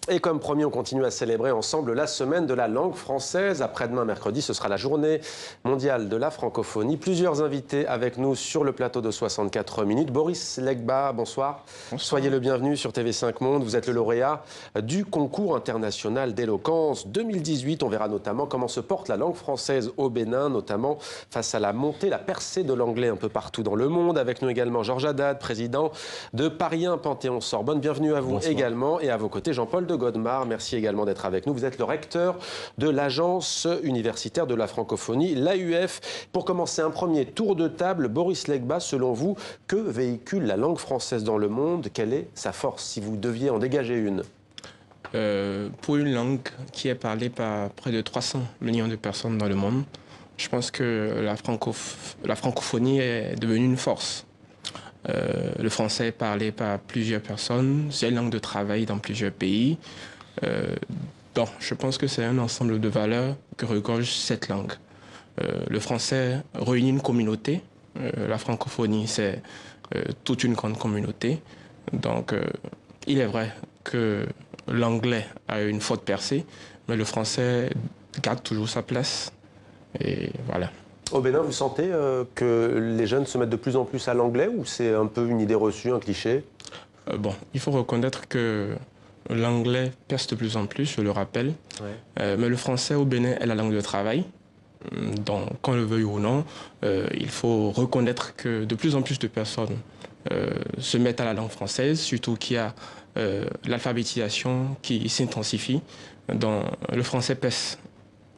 Et comme promis, on continue à célébrer ensemble la semaine de la langue française. Après-demain, mercredi, ce sera la journée mondiale de la francophonie. Plusieurs invités avec nous sur le plateau de 64 minutes. Boris Legba, bonsoir. Bonsoir. Soyez le bienvenu sur TV5 Monde. Vous êtes le lauréat du concours international d'éloquence 2018. On verra notamment comment se porte la langue française au Bénin, notamment face à la montée, la percée de l'anglais un peu partout dans le monde. Avec nous également Georges Haddad, président de Paris 1 Panthéon-Sorbonne. Bienvenue à vous. Bonsoir. Également. Et à vos côtés, Jean-Paul de Godemar, merci également d'être avec nous. Vous êtes le recteur de l'Agence universitaire de la francophonie, l'AUF. Pour commencer, un premier tour de table. Boris Legba, selon vous, que véhicule la langue française dans le monde? Quelle est sa force, si vous deviez en dégager une? Pour une langue qui est parlée par près de 300 millions de personnes dans le monde, je pense que la francophonie est devenue une force. Le français est parlé par plusieurs personnes, c'est une langue de travail dans plusieurs pays. Donc, je pense que c'est un ensemble de valeurs que regorge cette langue. Le français réunit une communauté, la francophonie c'est toute une grande communauté. Donc, il est vrai que l'anglais a une forte percée, mais le français garde toujours sa place. Et voilà. Au Bénin, vous sentez que les jeunes se mettent de plus en plus à l'anglais ou c'est un peu une idée reçue, un cliché? Bon, il faut reconnaître que l'anglais perce de plus en plus, je le rappelle. Ouais. Mais le français au Bénin est la langue de travail. Donc, qu'on le veuille ou non, il faut reconnaître que de plus en plus de personnes se mettent à la langue française, surtout qu'il y a l'alphabétisation qui s'intensifie. Donc, le français perce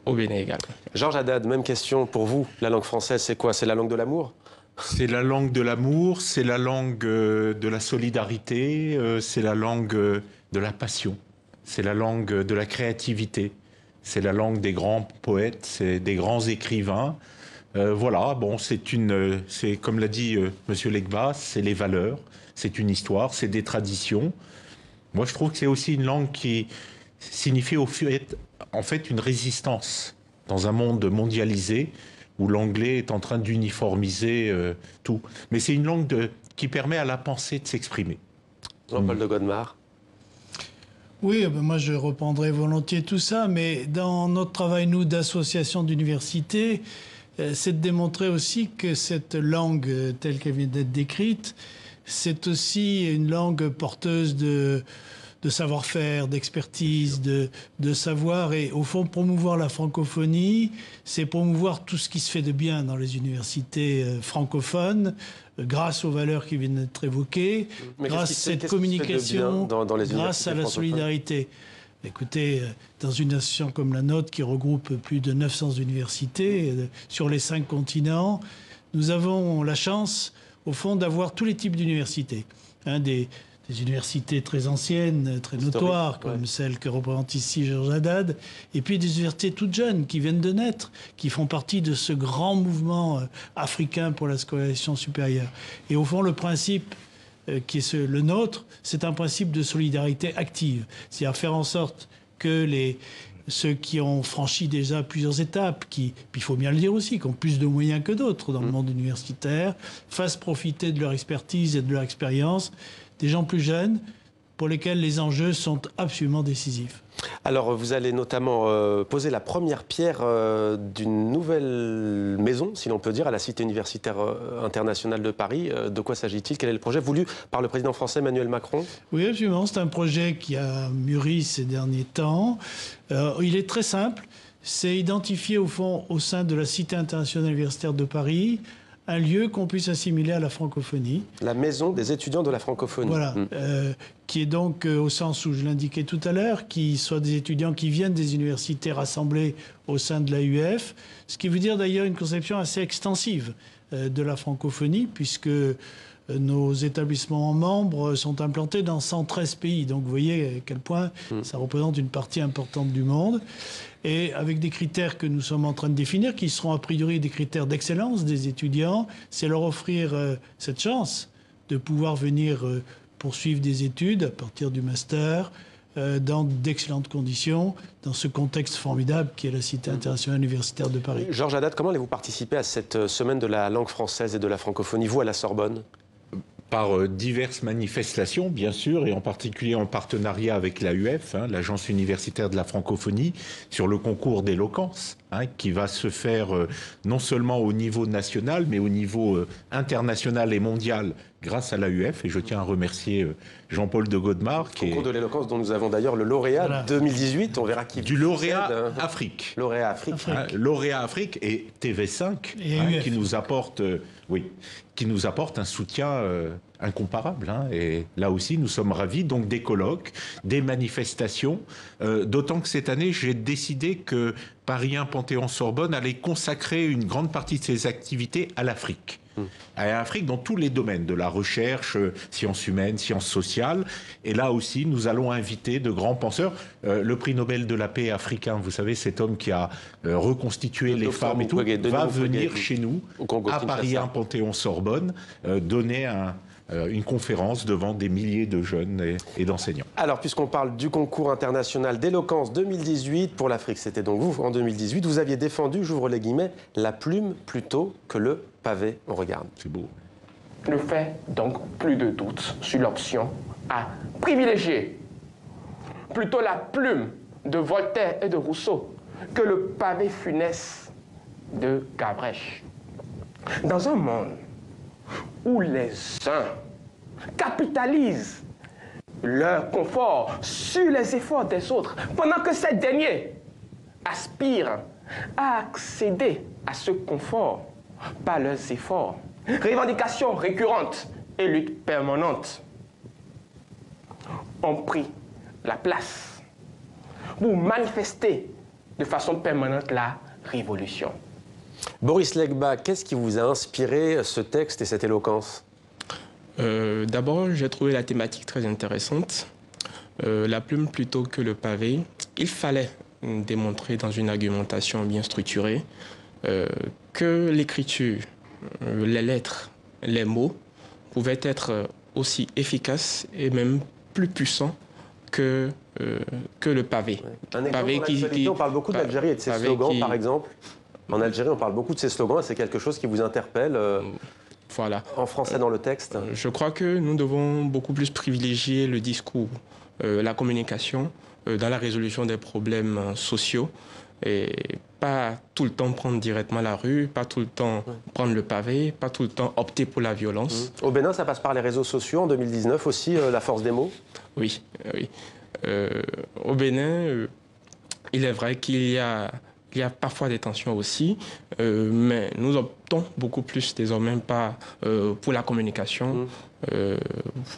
au Bénin également. Georges Haddad, même question pour vous. La langue française, c'est quoi? C'est la langue de l'amour? C'est la langue de l'amour, c'est la langue de la solidarité, c'est la langue de la passion, c'est la langue de la créativité, c'est la langue des grands poètes, c'est des grands écrivains. Voilà, bon, c'est comme l'a dit Monsieur Legba, c'est les valeurs, c'est une histoire, c'est des traditions. Moi, je trouve que c'est aussi une langue qui signifie en fait une résistance dans un monde mondialisé où l'anglais est en train d'uniformiser tout. Mais c'est une langue qui permet à la pensée de s'exprimer. Jean-Paul de Godemar. Oui, moi je reprendrai volontiers tout ça, mais dans notre travail, nous, d'association d'université, c'est de démontrer aussi que cette langue, telle qu'elle vient d'être décrite, c'est aussi une langue porteuse de savoir-faire, d'expertise, de savoir. Et au fond, promouvoir la francophonie, c'est promouvoir tout ce qui se fait de bien dans les universités francophones, grâce aux valeurs qui viennent d'être évoquées, grâce à cette communication, grâce à la solidarité. Écoutez, dans une association comme la nôtre, qui regroupe plus de 900 universités sur les 5 continents, nous avons la chance, au fond, d'avoir tous les types d'universités. Des universités très anciennes, très notoires, comme celle que représente ici Georges Haddad, et puis des universités toutes jeunes qui viennent de naître, qui font partie de ce grand mouvement africain pour la scolarisation supérieure. Et au fond, le principe qui est le nôtre, c'est un principe de solidarité active. C'est-à-dire faire en sorte que ceux qui ont franchi déjà plusieurs étapes, puis il faut bien le dire aussi, qui ont plus de moyens que d'autres dans le monde universitaire, fassent profiter de leur expertise et de leur expérience des gens plus jeunes pour lesquels les enjeux sont absolument décisifs. Alors, vous allez notamment poser la première pierre d'une nouvelle maison, si l'on peut dire, à la Cité universitaire internationale de Paris. De quoi s'agit-il? Quel est le projet voulu par le président français Emmanuel Macron? Oui, absolument. C'est un projet qui a mûri ces derniers temps. Il est très simple. C'est identifier, au fond, au sein de la Cité internationale universitaire de Paris, un lieu qu'on puisse assimiler à la francophonie. La maison des étudiants de la francophonie. Voilà, qui est donc, au sens où je l'indiquais tout à l'heure, qui soit des étudiants qui viennent des universités rassemblées au sein de l'AUF, ce qui veut dire d'ailleurs une conception assez extensive de la francophonie, puisque nos établissements membres sont implantés dans 113 pays. Donc vous voyez à quel point ça représente une partie importante du monde. Et avec des critères que nous sommes en train de définir, qui seront a priori des critères d'excellence des étudiants, c'est leur offrir cette chance de pouvoir venir poursuivre des études à partir du master, dans d'excellentes conditions, dans ce contexte formidable qui est la Cité internationale universitaire de Paris. Georges Haddad, comment allez-vous participer à cette semaine de la langue française et de la francophonie, vous, à la Sorbonne? par diverses manifestations, bien sûr, et en particulier en partenariat avec l'AUF, l'Agence universitaire de la francophonie, sur le concours d'éloquence, qui va se faire non seulement au niveau national, mais au niveau international et mondial grâce à l'AUF. Et je tiens à remercier Jean-Paul de Godemar. Le concours de l'éloquence dont nous avons d'ailleurs le lauréat 2018. On verra qui du lauréat Afrique. Lauréat Afrique. Lauréat Afrique et TV5 qui nous apporte... qui nous apporte un soutien incomparable. Et là aussi, nous sommes ravis. Donc des colloques, des manifestations. D'autant que cette année, j'ai décidé que Paris 1 Panthéon-Sorbonne allait consacrer une grande partie de ses activités à l'Afrique. À l'Afrique dans tous les domaines, de la recherche, sciences humaines, sciences sociales. Et là aussi, nous allons inviter de grands penseurs. Le prix Nobel de la paix africain, vous savez, cet homme qui a reconstitué les femmes et tout, va venir chez nous, à Paris 1 Panthéon-Sorbonne, donner une conférence devant des milliers de jeunes et d'enseignants. Alors, puisqu'on parle du concours international d'éloquence 2018, pour l'Afrique, c'était donc vous, en 2018, vous aviez défendu, j'ouvre les guillemets, la plume plutôt que le pavé. On regarde. C'est beau. Ne fait donc plus de doute sur l'option à privilégier plutôt la plume de Voltaire et de Rousseau que le pavé funeste de Gavreche. Dans un monde où les uns capitalisent leur confort sur les efforts des autres, pendant que ces derniers aspirent à accéder à ce confort par leurs efforts, revendications récurrentes et luttes permanentes ont pris la place pour manifester de façon permanente la révolution. Boris Legba, qu'est-ce qui vous a inspiré ce texte et cette éloquence? D'abord, j'ai trouvé la thématique très intéressante. La plume plutôt que le pavé. Il fallait démontrer dans une argumentation bien structurée que l'écriture, les lettres, les mots pouvaient être aussi efficaces et même plus puissants que le pavé. Un exemple, on parle beaucoup d'Algérie et de ses slogans, par exemple. En Algérie, on parle beaucoup de ces slogans et c'est quelque chose qui vous interpelle voilà. En français dans le texte. Je crois que nous devons beaucoup plus privilégier le discours, la communication dans la résolution des problèmes sociaux et pas tout le temps prendre directement la rue, pas tout le temps prendre le pavé, pas tout le temps opter pour la violence. Au Bénin, ça passe par les réseaux sociaux en 2019 aussi, la force des mots? Oui, oui. Au Bénin, il est vrai qu'il y a parfois des tensions aussi, mais nous optons beaucoup plus désormais pour la communication,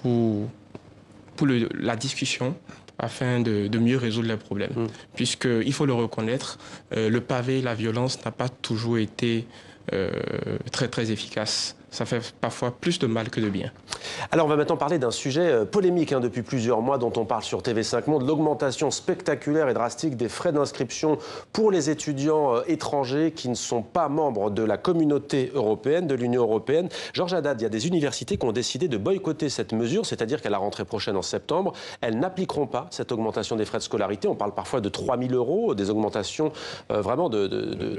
pour la discussion, afin de mieux résoudre les problèmes. Puisqu'il faut le reconnaître, le pavé, la violence n'a pas toujours été très très efficace. Ça fait parfois plus de mal que de bien. Alors on va maintenant parler d'un sujet polémique depuis plusieurs mois dont on parle sur TV5 Monde, l'augmentation spectaculaire et drastique des frais d'inscription pour les étudiants étrangers qui ne sont pas membres de la communauté européenne, de l'Union européenne. Georges Haddad, il y a des universités qui ont décidé de boycotter cette mesure, c'est-à-dire qu'à la rentrée prochaine en septembre, elles n'appliqueront pas cette augmentation des frais de scolarité. On parle parfois de 3 000 €, des augmentations vraiment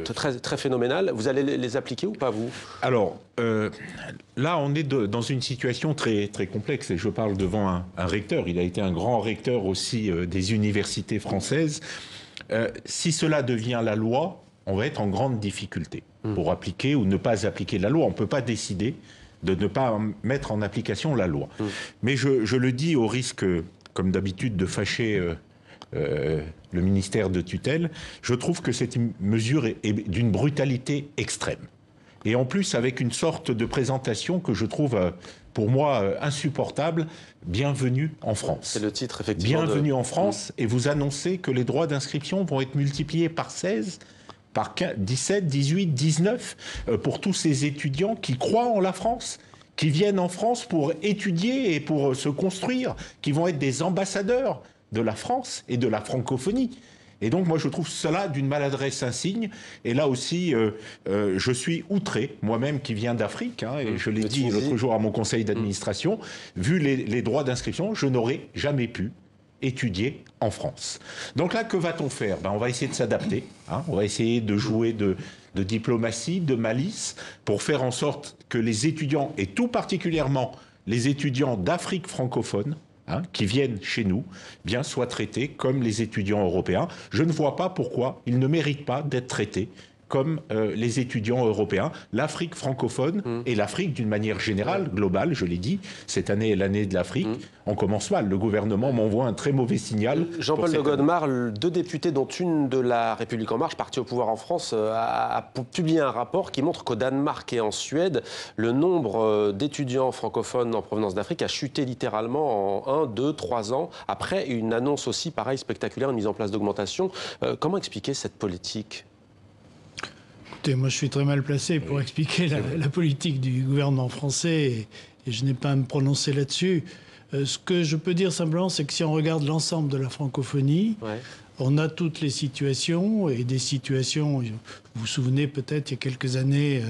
très, très phénoménales. Vous allez les appliquer ou pas, vous? Alors, là, on est dans une situation très, très complexe et je parle devant un recteur. Il a été un grand recteur aussi des universités françaises. Si cela devient la loi, on va être en grande difficulté pour appliquer ou ne pas appliquer la loi. On ne peut pas décider de ne pas mettre en application la loi. Mais je le dis au risque, comme d'habitude, de fâcher le ministère de tutelle. Je trouve que cette mesure est d'une brutalité extrême. Et en plus, avec une sorte de présentation que je trouve, pour moi, insupportable, bienvenue en France. C'est le titre, effectivement. Bienvenue en France, et vous annoncez que les droits d'inscription vont être multipliés par 16, par 15, 17, 18, 19, pour tous ces étudiants qui croient en la France, qui viennent en France pour étudier et pour se construire, qui vont être des ambassadeurs de la France et de la francophonie. Et donc, moi, je trouve cela d'une maladresse insigne. Et là aussi, je suis outré, moi-même qui viens d'Afrique, et je l'ai dit l'autre jour à mon conseil d'administration, vu les droits d'inscription, je n'aurais jamais pu étudier en France. Donc là, que va-t-on faire? On va essayer de s'adapter, on va essayer de jouer de diplomatie, de malice, pour faire en sorte que les étudiants, et tout particulièrement les étudiants d'Afrique francophone qui viennent chez nous, bien soient traités comme les étudiants européens. Je ne vois pas pourquoi ils ne méritent pas d'être traités comme les étudiants européens. L'Afrique francophone et l'Afrique d'une manière générale, globale, je l'ai dit, cette année est l'année de l'Afrique. On commence mal. Le gouvernement m'envoie un très mauvais signal. Jean-Paul de Godemar, 2 députés, dont une de la République En Marche, parti au pouvoir en France, a publié un rapport qui montre qu'au Danemark et en Suède, le nombre d'étudiants francophones en provenance d'Afrique a chuté littéralement en 1, 2, 3 ans, après une annonce aussi pareille spectaculaire, une mise en place d'augmentation. Comment expliquer cette politique ? Écoutez, moi je suis très mal placé pour expliquer la politique du gouvernement français et je n'ai pas à me prononcer là-dessus. Ce que je peux dire simplement, c'est que si on regarde l'ensemble de la francophonie, on a toutes les situations et des situations, vous vous souvenez peut-être il y a quelques années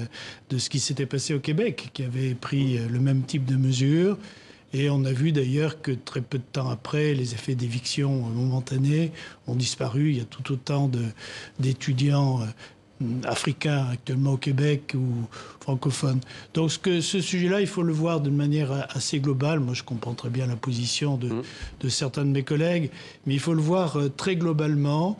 de ce qui s'était passé au Québec, qui avait pris le même type de mesures. Et on a vu d'ailleurs que très peu de temps après, les effets d'éviction momentanés ont disparu. Il y a tout autant d'étudiants africains actuellement au Québec ou francophones. Donc ce sujet-là, il faut le voir d'une manière assez globale. Moi, je comprends très bien la position de certains de mes collègues, mais il faut le voir très globalement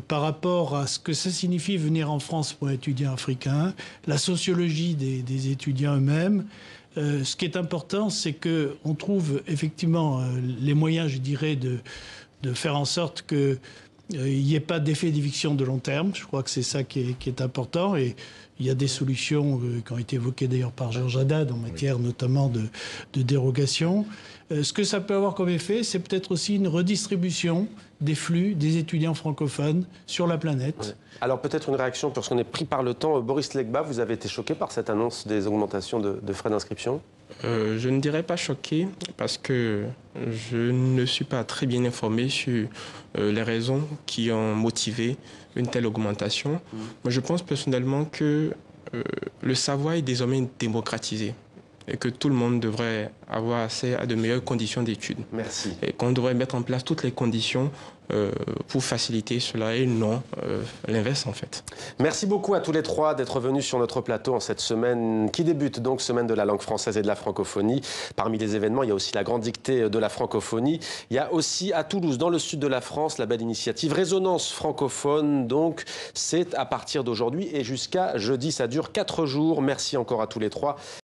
par rapport à ce que ça signifie venir en France pour un étudiant africain, la sociologie des étudiants eux-mêmes. Ce qui est important, c'est qu'on trouve effectivement les moyens, je dirais, de faire en sorte que il n'y ait pas d'effet d'éviction de long terme. Je crois que c'est ça qui est important. Et il y a des solutions qui ont été évoquées d'ailleurs par Georges Haddad en matière notamment de dérogation. Ce que ça peut avoir comme effet, c'est peut-être aussi une redistribution des flux des étudiants francophones sur la planète. Ouais. Alors peut-être une réaction, parce qu'on est pris par le temps. Boris Legba, vous avez été choqué par cette annonce des augmentations de frais d'inscription ? Je ne dirais pas choqué, parce que je ne suis pas très bien informé sur les raisons qui ont motivé une telle augmentation. Moi, je pense personnellement que le savoir est désormais démocratisé et que tout le monde devrait avoir accès à de meilleures conditions d'études. Merci. Et qu'on devrait mettre en place toutes les conditions pour faciliter cela et non l'inverse en fait. Merci beaucoup à tous les trois d'être venus sur notre plateau en cette semaine qui débute, donc semaine de la langue française et de la francophonie. Parmi les événements, il y a aussi la grande dictée de la francophonie. Il y a aussi à Toulouse, dans le sud de la France, la belle initiative Résonance francophone. Donc c'est à partir d'aujourd'hui et jusqu'à jeudi. Ça dure 4 jours. Merci encore à tous les trois.